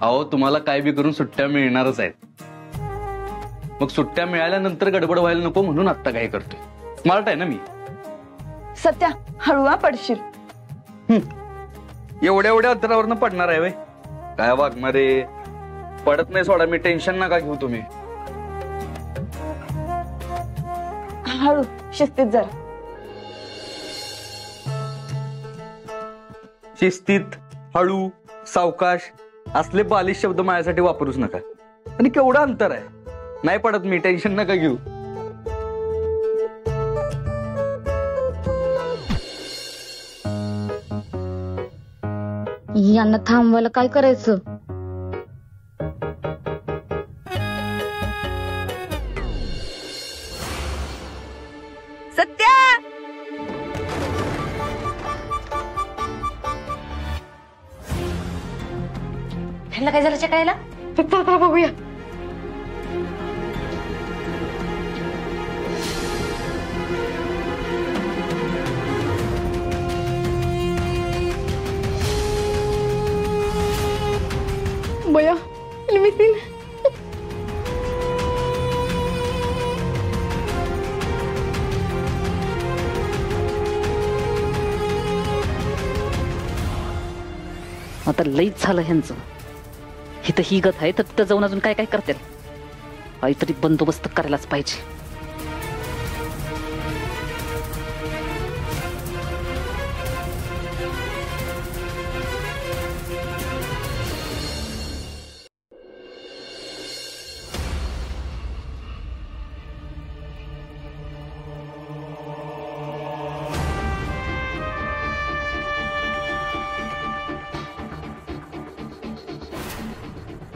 अहो तुम्हाला काय बी करून सुट्ट्या मिळणारच आहेत. मग सुट्ट्या मिळाल्यानंतर गडबड व्हायला नको म्हणून आता काय करतोय. स्मार्ट आहे ना मी. सत्या हळूवा पडशील. एवढ्या एवढ्या अंतरावरनं पडणार आहे. काय वागणार रे. पडत नाही सोडा मी. टेन्शन नका घेऊ तुम्ही. हळू शिस्तीत जरा. शिस्तीत हळू सावकाश असले बालिश शब्द माझ्यासाठी वापरूच नका. आणि केवढं अंतर आहे. नाही पडत मी. टेन्शन नका घेऊ. यांना थांबवायला काय करायचं. सत्या ह्याला काय झालं चकायला. बघूया. बया मिसिंग. आता लईच झालं ह्यांचं. इथं ही गत आहे तर तिथं जाऊन अजून काय काय करतील. काहीतरी बंदोबस्त करायलाच पाहिजे.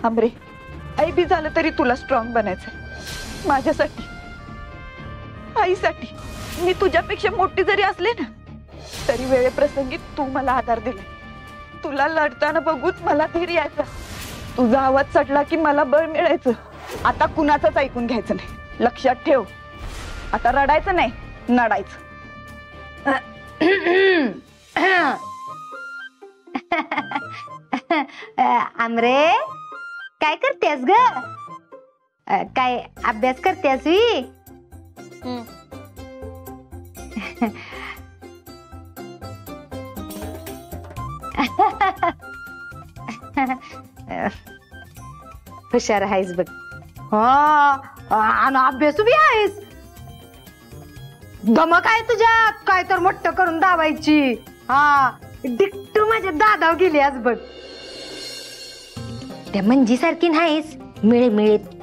आमरे आई बी झालं तरी तुला स्ट्रॉंग बनायचंय. माझ्यासाठी आईसाठी. मी तुझ्यापेक्षा मोठी जरी असले ना तरी वेळेप्रसंगी तू मला आधार दिला. तुला लढताना बघूच मला धैर्य यायचा. तुझा आवाज चढला की मला बळ मिळायचं. आता कुणाचंच ऐकून घ्यायचं नाही. लक्षात ठेव. आता रडायचं नाही नडायचं. आमरे काय करतेस ग. काय अभ्यास करतेस वी. हुशार आहेस बघ. आणि अभ्यास बी आहेस. धमक आहे तुझ्या. काय तर मोठं करून दाबायची. हा डिक्टू माझ्या दादाव गेली आज बघ. त्या मंजी सारखी नाहीस. मिळे मिळेत